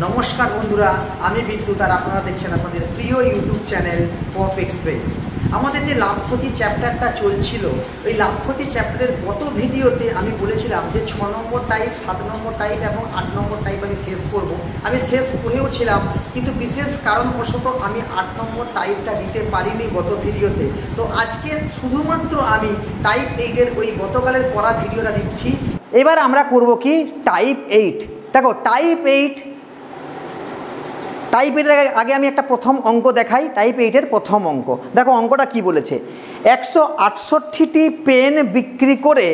নমস্কার বন্ধুরা, আমি বিদ্যুৎ আর আপনারা দেখছেন আপনাদের প্রিয় ইউটিউব চ্যানেল পপ এক্সপ্রেস। আমাদের যে লাভ ক্ষতি চ্যাপ্টারটা চলছিল, ওই লাভ ক্ষতি চ্যাপ্টারের গত ভিডিওতে আমি বলেছিলাম যে 6 নম্বর টাইপ, 7 নম্বর টাইপ এবং 8 নম্বর টাইপ আমি শেষ করব। আমি শেষ করেও ছিলাম, কিন্তু বিশেষ কারণবশত আমি 8 নম্বর টাইপটা দিতে পারিনি গত ভিডিওতে। তো আজকে শুধুমাত্র আমি টাইপ 8-এর ওই গতকালের পড়া ভিডিওটা দিচ্ছি। এবার আমরা করব কি টাইপ 8। দেখো টাইপ 8-এর আগে আমি একটা প্রথম অঙ্ক দেখাই। টাইপ 8-এর প্রথম অঙ্ক দেখো, অঙ্কটা কি বলেছে। 168টি পেন বিক্রি করে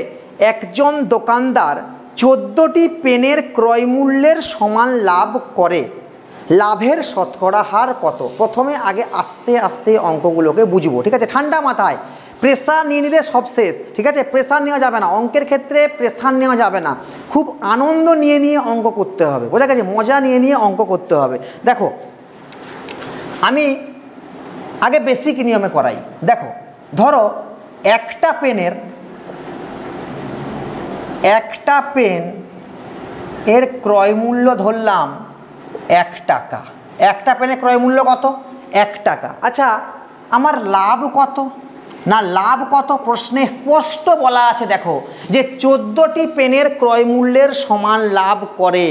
একজন দোকানদার 14টি পেনের ক্রয় মূল্যের সমান লাভ করে। লাভের শতকরা হার কত? প্রথমে আগে আস্তে আস্তে অঙ্কগুলোকে বুঝবো, ঠিক আছে? ঠান্ডা মাথায়, প্রেসার নিয়ে নিলে সব শেষ, ঠিক আছে? প্রেসার নেওয়া যাবে না অঙ্কের ক্ষেত্রে, প্রেসার নেওয়া যাবে না। খুব আনন্দ নিয়ে নিয়ে অঙ্ক করতে হবে, বোঝা গেছে? মজা নিয়ে নিয়ে অঙ্ক করতে হবে। দেখো আমি আগে বেসিক নিয়মে করাই। দেখো ধরো একটা পেন এর ক্রয় মূল্য ধরলাম 1 টাকা। একটা পেনের ক্রয় মূল্য কত? 1 টাকা। আচ্ছা, আমার লাভ কত? না, লাভ কত প্রশ্নে স্পষ্ট বলা আছে, দেখো যে 14টি পেনের ক্রয় মূল্যের সমান লাভ করে।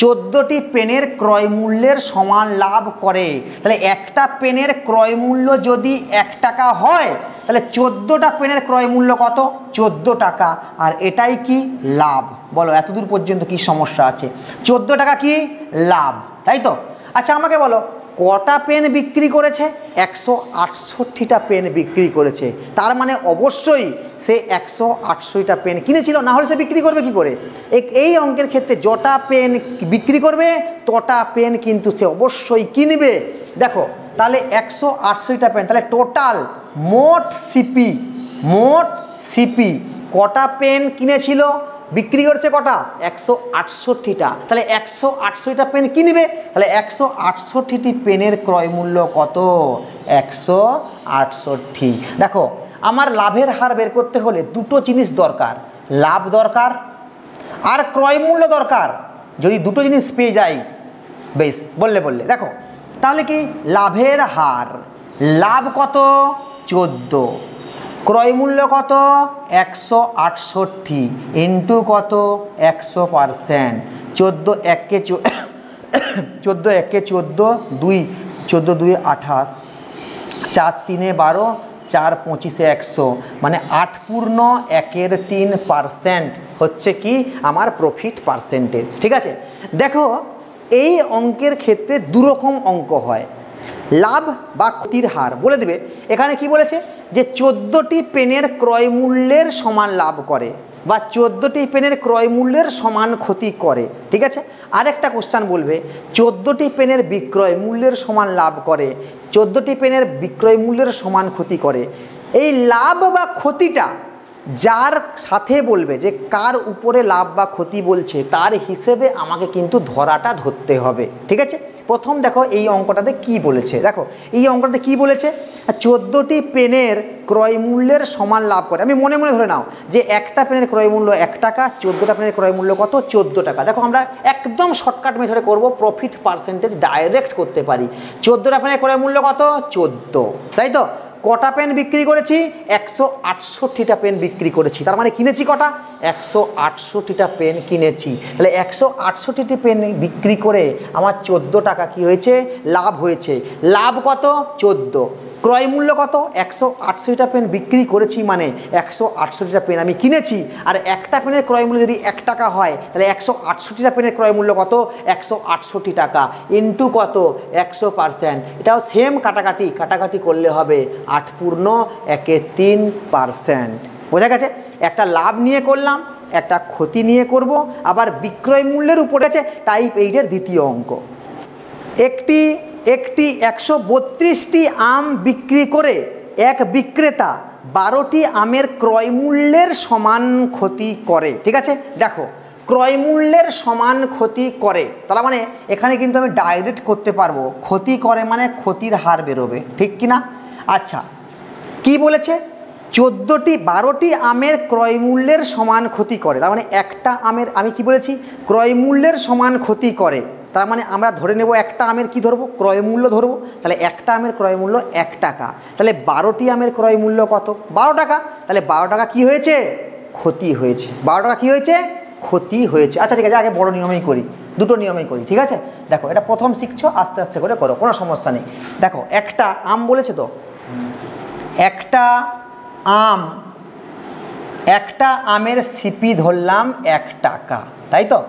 14টি পেনের ক্রয় মূল্যের সমান লাভ করে। তাহলে একটা পেনের ক্রয় মূল্য যদি 1 টাকা হয়, তাহলে 14টা পেনের ক্রয় মূল্য কত? 14 টাকা। আর এটাই কি লাভ? বলো এতদূর পর্যন্ত কি সমস্যা আছে? 14 টাকা কি লাভ, তাই তো? আচ্ছা আমাকে বলো কটা পেন বিক্রি করেছে? 168টা পেন বিক্রি করেছে। তার মানে অবশ্যই সে 168টা পেন কিনেছিল, না হলে সে বিক্রি করবে কি করে? এই অঙ্কের ক্ষেত্রে যটা পেন বিক্রি করবে তটা পেন কিন্তু সে অবশ্যই কিনবে। দেখো তাহলে 168টা পেন, তাহলে টোটাল মোট সিপি কটা পেন কিনেছিল, বিক্রি করছে কটা? 168টা। তাহলে 168টা পেন কিনবে। তাহলে 168টি পেনের ক্রয় মূল্য কত? 168। দেখো আমার লাভের হার বের করতে হলে দুটো জিনিস দরকার, লাভ দরকার আর ক্রয় মূল্য দরকার। যদি দুটো জিনিস পেয়ে যাই, বেশ বললে। দেখো তাহলে কি লাভের হার, লাভ কত? 14, ক্রয় মূল্য কত? 168 ইন্টু কত? 100%। 14 1 14, 2 14 2 28, 4 3 12, 4 25 100, মানে 8.1/3% হচ্ছে কি আমার প্রফিট পার্সেন্টেজ, ঠিক আছে? দেখো এই অঙ্কের ক্ষেত্রে দুরকম অঙ্ক হয়। লাভ বা ক্ষতির হার বলে দেবে। এখানে কি বলেছে যে 14টি পেনের ক্রয় মূল্যের সমান লাভ করে বা 14টি পেনের ক্রয় মূল্যের সমান ক্ষতি করে, ঠিক আছে? আরেকটা কোশ্চেন বলবে 14টি পেনের বিক্রয় মূল্যের সমান লাভ করে, 14টি পেনের বিক্রয় মূল্যের সমান ক্ষতি করে। এই লাভ বা ক্ষতিটা যার সাথে বলবে, যে কার উপরে লাভ বা ক্ষতি বলছে, তার হিসেবে আমাকে কিন্তু ধরতে হবে, ঠিক আছে? প্রথম দেখো এই অঙ্কটাতে কি বলেছে। দেখো এই অঙ্কটাতে কি বলেছে, 14টি পেনের ক্রয় মূল্যের সমান লাভ করে। আমি মনে ধরে নাও যে একটা পেনের ক্রয় মূল্য 1 টাকা, 14টা পেনের ক্রয় মূল্য কত? 14 টাকা। দেখো আমরা একদম শর্টকাট মেথডে করব, প্রফিট পার্সেন্টেজ ডাইরেক্ট করতে পারি। 14টা পেনের ক্রয় মূল্য কত? 14, তাই তো? কটা পেন বিক্রি করেছি? 168টা পেন বিক্রি করেছি। তার মানে কিনেছি কটা? 168টা পেন কিনেছি। তাহলে 168টি পেন বিক্রি করে আমার 14 টাকা কি হয়েছে? লাভ হয়েছে। লাভ কত? 14। ক্রয় মূল্য কত? 168টা পেন বিক্রি করেছি, মানে 168টা পেন আমি কিনেছি। আর একটা পেনের ক্রয় মূল্য যদি 1 টাকা হয়, তাহলে 168টা পেনের ক্রয় মূল্য কত? 168 টাকা ইন্টু কত? 100%। এটাও সেম কাটাকাটি করলে হবে 8.1/3%। বোঝা গেছে? একটা লাভ নিয়ে করলাম, একটা ক্ষতি নিয়ে করব, আবার বিক্রয় মূল্যের উপরে আছে টাইপ 8-এর দ্বিতীয় অঙ্ক। একটি 132টি আম বিক্রি করে এক বিক্রেতা 12টি আমের ক্রয় মূল্যের সমান ক্ষতি করে, ঠিক আছে? দেখো ক্রয় মূল্যের সমান ক্ষতি করে, তার মানে এখানে কিন্তু আমি ডাইরেক্ট করতে পারবো। ক্ষতি করে মানে ক্ষতির হার বেরোবে, ঠিক কিনা? আচ্ছা কি বলেছে? 12টি আমের ক্রয় মূল্যের সমান ক্ষতি করে। তার মানে একটা আমের আমি কি বলেছি? ক্রয় মূল্যের সমান ক্ষতি করে। তার মানে আমরা ধরে নেব একটা আমের কি ধরবো, ক্রয় মূল্য ধরবো। তাহলে একটা আমের ক্রয় মূল্য 1 টাকা, তাহলে 12টি আমের ক্রয় মূল্য কত, 12 টাকা। তাহলে 12 টাকা কী হয়েছে, ক্ষতি হয়েছে। 12 টাকা কী হয়েছে, ক্ষতি হয়েছে। আচ্ছা ঠিক আছে, আগে বড় নিয়মেই করি, দুটো নিয়মেই করি, ঠিক আছে। দেখো এটা প্রথম শিখছো, আস্তে আস্তে করে করো, কোনো সমস্যা নেই। দেখো একটা আম বলেছে তো, একটা আমের সিপি ধরলাম 1 টাকা, তাই তো।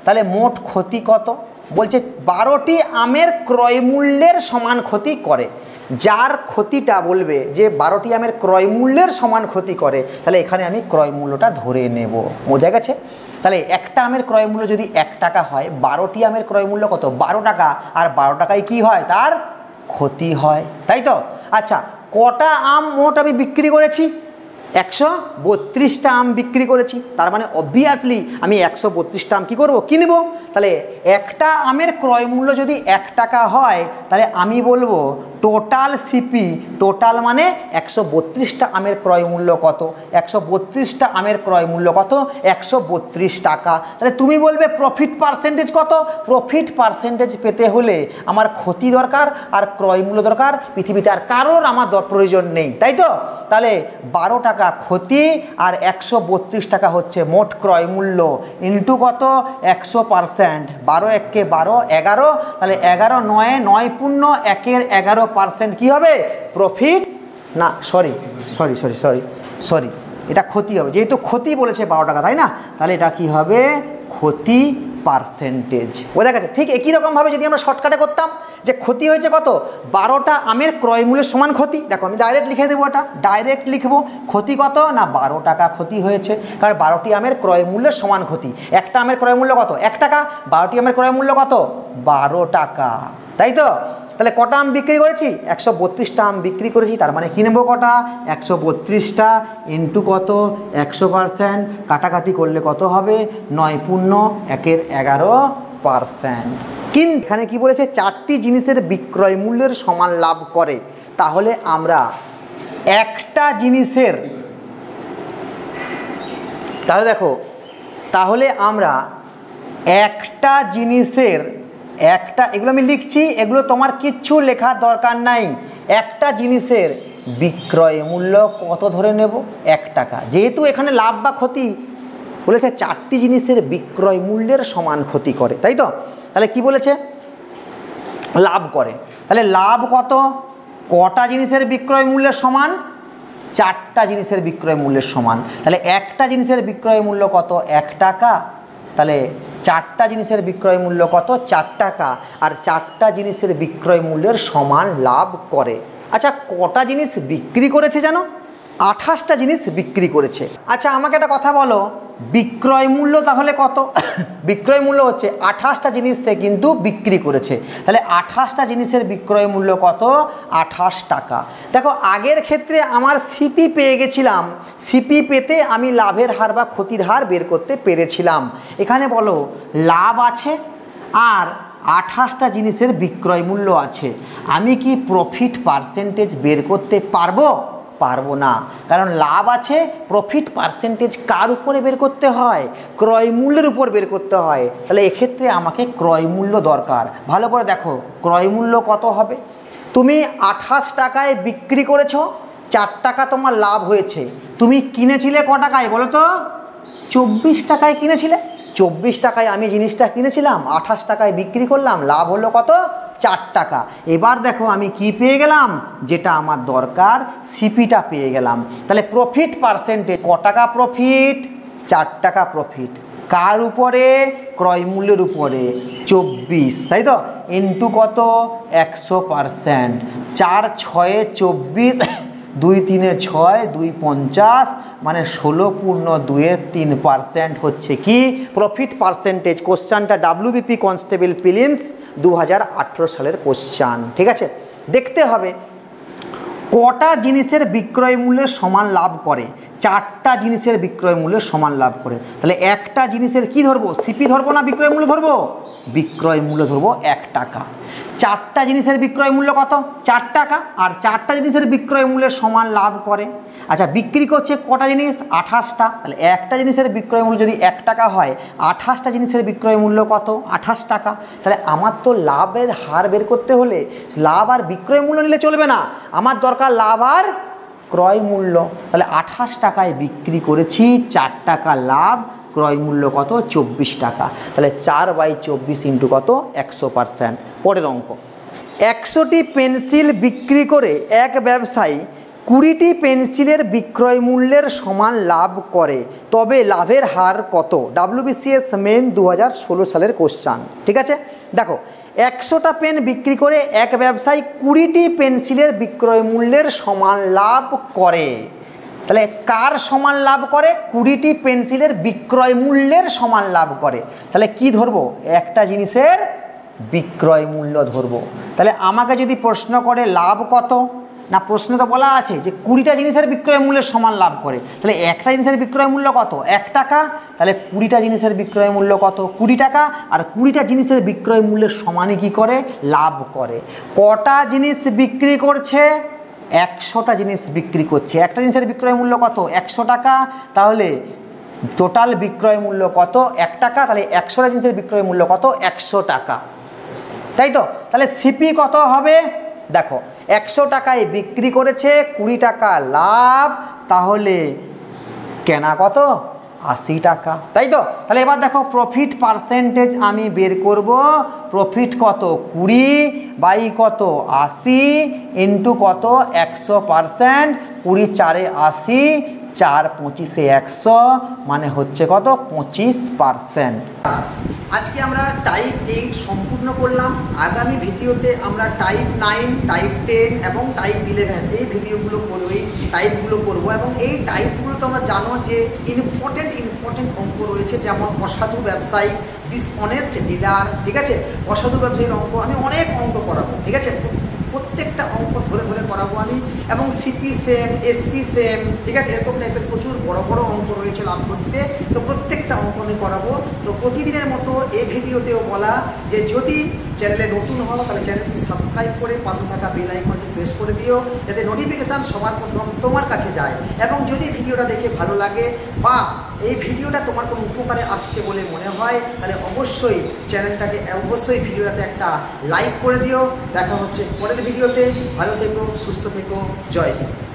তাহলে মোট ক্ষতি কত, বলছে 12টি আমের ক্রয় মূল্যের সমান ক্ষতি করে। যার ক্ষতিটা বলবে যে 12টি আমের ক্রয় মূল্যের সমান ক্ষতি করে, তাহলে এখানে আমি ক্রয় মূল্যটা ধরে নেব, বোঝা গেছে। তাহলে একটা আমের ক্রয় মূল্য যদি 1 টাকা হয়, 12টি আমের ক্রয় মূল্য কত, 12 টাকা, আর 12 টাকায় কি হয়, তার ক্ষতি হয়, তাই তো। আচ্ছা কটা আম মোট আমি বিক্রি করেছি, 132টা আম বিক্রি করেছি, তার মানে অবভিয়াসলি আমি 132টা আম কী করবো, কিনব। তাহলে একটা আমের ক্রয় মূল্য যদি 1 টাকা হয়, তাহলে আমি বলবো টোটাল সিপি, টোটাল মানে 132টা আমের ক্রয় মূল্য কত, 132টা আমের ক্রয় মূল্য কত, 132 টাকা। তাহলে তুমি বলবে প্রফিট পার্সেন্টেজ কত, প্রফিট পার্সেন্টেজ পেতে হলে আমার ক্ষতি দরকার আর ক্রয় মূল্য দরকার, পৃথিবীতে আর কারোর আমার প্রয়োজন নেই, তাই তো। তাহলে 12 টাকা ক্ষতি আর 132 টাকা হচ্ছে মোট ক্রয় মূল্য, ইন্টু কত, 100%। 12 1 12, 11, তাহলে 11 9 9 পূর্ণ 1-এর 11% কী হবে, প্রফিট না, সরি এটা ক্ষতি হবে, যেহেতু ক্ষতি বলেছে 12 টাকা, তাই না। তাহলে এটা কি হবে, ক্ষতি পার্সেন্টেজ, বোঝা গেছে। ঠিক একই রকমভাবে যদি আমরা শর্টকাটে করতাম যে ক্ষতি হয়েছে কত, 12টা আমের ক্রয় মূল্যের সমান ক্ষতি, দেখো আমি ডাইরেক্ট লিখে দেবো, এটা ডাইরেক্ট লিখবো, ক্ষতি কত না 12 টাকা ক্ষতি হয়েছে, কারণ 12টি আমের ক্রয় মূল্যের সমান ক্ষতি। একটা আমের ক্রয় মূল্য কত, 1 টাকা, 12টি আমের ক্রয় মূল্য কত, 12 টাকা, তাই তো। তাহলে কটা আম বিক্রি করেছি, 132টা আম বিক্রি করেছি, তার মানে কিনবো কটা, 132টা, ইন্টু কত, 100%, কাটাকাটি করলে কত হবে, 9 পূর্ণ 1-এর 11%। কিন্তু এখানে কি বলেছে, 4টি জিনিসের বিক্রয় মূল্যের সমান লাভ করে। তাহলে আমরা একটা জিনিসের, তাহলে দেখো, তাহলে আমরা একটা জিনিসের, এগুলো আমি লিখছি, এগুলো তোমার কিচ্ছু লেখার দরকার নাই। একটা জিনিসের বিক্রয় মূল্য কত ধরে নেব, 1 টাকা, যেহেতু এখানে লাভ বা ক্ষতি বলেছে 4টি জিনিসের বিক্রয় মূল্যের সমান ক্ষতি করে, তাই তো। তাহলে কি বলেছে, লাভ করে, তাহলে লাভ কত, কটা জিনিসের বিক্রয় মূল্যের সমান, 4টা জিনিসের বিক্রয় মূল্যের সমান। তাহলে একটা জিনিসের বিক্রয় মূল্য কত, 1 টাকা, তাহলে 4টা জিনিসের বিক্রয় মূল্য কত, 4 টাকা, আর 4টা জিনিসের বিক্রয় মূল্যের সমান লাভ করে। আচ্ছা কটা জিনিস বিক্রি করেছে জানো, 28টা জিনিস বিক্রি করেছে। আচ্ছা আমাকে একটা কথা বলো, বিক্রয় মূল্য তাহলে কত, বিক্রয় মূল্য হচ্ছে 28টা জিনিস সে কিন্তু বিক্রি করেছে, তাহলে 28টা জিনিসের বিক্রয় মূল্য কত, 28 টাকা। দেখো আগের ক্ষেত্রে আমার সিপি পেয়ে গেছিলাম, সিপি পেতে আমি লাভের হার বা ক্ষতির হার বের করতে পেরেছিলাম। এখানে বলো লাভ আছে আর 28টা জিনিসের বিক্রয় মূল্য আছে, আমি কি প্রফিট পার্সেন্টেজ বের করতে পারবো, পারবো না, কারণ লাভ আছে, প্রফিট পার্সেন্টেজ কার উপরে বের করতে হয়, ক্রয় মূল্যের উপর বের করতে হয়। তাহলে এক্ষেত্রে আমাকে ক্রয় মূল্য দরকার। ভালো করে দেখো ক্রয় মূল্য কত হবে, তুমি 28 টাকায় বিক্রি করেছো, 4 টাকা তোমার লাভ হয়েছে, তুমি কিনেছিলে ক টাকায় বলো তো, 24 টাকায় কিনেছিলে, 24 টাকায় আমি জিনিসটা কিনেছিলাম, 28 টাকায় বিক্রি করলাম, লাভ হলো কত, 4 টাকা। এবার দেখো আমি কি পেয়ে গেলাম, যেটা আমার দরকার, সিপিটা পেয়ে গেলাম। তাহলে প্রফিট পার্সেন্টেজ ক টাকা প্রফিট, 4 টাকা প্রফিট, কার উপরে, ক্রয় মূল্যের উপরে, 24, তাই তো, ইন্টু কত, 100%, 4 6 24, 2 3 6, 2 50, মানে 16 পূর্ণ 2-এর 3% হচ্ছে কি প্রফিট পার্সেন্টেজ। কোশ্চানটা WBP কনস্টেবল প্রিলিমস 2018 সালের কোশ্চান, ঠিক আছে। দেখতে হবে কটা জিনিসের বিক্রয় মূল্যের সমান লাভ করে, 4টা জিনিসের বিক্রয় মূল্যের সমান লাভ করে। তাহলে একটা জিনিসের কি ধরবো, সিপি ধরবো না বিক্রয় মূল্য ধরবো, বিক্রয় মূল্য ধরবো 1 টাকা। 4টা জিনিসের বিক্রয় মূল্য কত, 4 টাকা, আর 4টা জিনিসের বিক্রয় মূল্যের সমান লাভ করে। আচ্ছা বিক্রি করছে কটা জিনিস? 28টা। তাহলে একটা জিনিসের বিক্রয় মূল্য যদি 1 টাকা হয়, 28টা জিনিসের বিক্রয় মূল্য কত? 28 টাকা। তাহলে আমার তো লাভের হার বের করতে হলে লাভ আর বিক্রয় মূল্য নিলে চলবে না, আমার দরকার লাভ আর ক্রয় মূল্য। তাহলে 28 টাকায় বিক্রি করেছি, 4 টাকা লাভ, ক্রয় মূল্য কত? 24 টাকা। তাহলে 4/24 ইন্টু কত? 100%। পরের অঙ্ক, 100টি পেন্সিল বিক্রি করে এক ব্যবসায়ী 20টি পেন্সিলের বিক্রয় মূল্যের সমান লাভ করে, তবে লাভের হার কত? WBCS মেন 2016 সালের কোশ্চান। ঠিক আছে, দেখো 100টা পেন বিক্রি করে এক ব্যবসায়ী 20টি পেন্সিলের বিক্রয় মূল্যের সমান লাভ করে। তাহলে কার সমান লাভ করে? 20টি পেন্সিলের বিক্রয় মূল্যের সমান লাভ করে। তাহলে কি ধরবো? একটা জিনিসের বিক্রয় মূল্য ধরবো। তাহলে আমাকে যদি প্রশ্ন করে লাভ কত, না প্রশ্ন তো বলা আছে যে 20টা জিনিসের বিক্রয় মূল্যের সমান লাভ করে, তাহলে একটা জিনিসের বিক্রয় মূল্য কত? 1 টাকা। তাহলে 20টা জিনিসের বিক্রয় মূল্য কত? 20 টাকা। আর 20টা জিনিসের বিক্রয় মূল্যের সমানই কী করে? লাভ করে। কটা জিনিস বিক্রি করছে? 100টা জিনিস বিক্রি করছে। একটা জিনিসের বিক্রয় মূল্য কত? 100 টাকা। তাহলে টোটাল বিক্রয় মূল্য কত? 1 টাকা। তাহলে 100টা জিনিসের বিক্রয় মূল্য কত? 100 টাকা, তাই তো? তাহলে সিপি কত হবে? দেখো 100 টাকায় বিক্রি করেছে, 20 টাকা লাভ, তাহলে কেনা কত? 80 টাকা, তাই তো? তাহলে এবার দেখো প্রফিট পার্সেন্টেজ আমি বের করব। প্রফিট কত? 20 বাই কত? 80 ইন্টু কত? 100%। 20 4 80, 4 25 100, মানে হচ্ছে কত? 25%। আজকে আমরা টাইপ 8 সম্পূর্ণ করলাম। আগামী ভিডিওতে আমরা টাইপ 9, টাইপ 10 এবং টাইপ 11 এই ভিডিওগুলো করবো, এই টাইপগুলো করবো। এবং এই টাইপগুলো তো আমরা জানো যে ইম্পর্টেন্ট অঙ্ক রয়েছে, যেমন অসাধু ব্যবসায়ী, ডিসঅনেস্ট ডিলার। ঠিক আছে, অসাধু ব্যবসায়ীর অঙ্ক আমি অনেক অঙ্ক করাবো। ঠিক আছে, প্রত্যেকটা অঙ্ক ধরে ধরে করাবো আমি। এবং সিপি সেম, এসপি সেম, ঠিক আছে, এরকম টাইপের প্রচুর বড় বড় অঙ্ক রয়েছে লাভ করতে। তো প্রত্যেকটা অঙ্ক আমি করাবো। তো প্রতিদিনের মতো এই ভিডিওতেও বলা যে যদি চ্যানেলে নতুন হও তাহলে চ্যানেলটি সাবস্ক্রাইব করে পাশে থাকা বেল আইকনটি প্রেস করে দিও, যাতে নোটিফিকেশান সবার প্রথম তোমার কাছে যায়। এবং যদি ভিডিওটা দেখে ভালো লাগে বা এই ভিডিওটা তোমার কোনো উপকারে আসছে বলে মনে হয়, তাহলে অবশ্যই চ্যানেলটাকে, অবশ্যই ভিডিওটাতে একটা লাইক করে দিও। দেখা হচ্ছে পরের ভিডিওতে। ভালো থেকো, সুস্থ থেকো, জয় হিন্দ।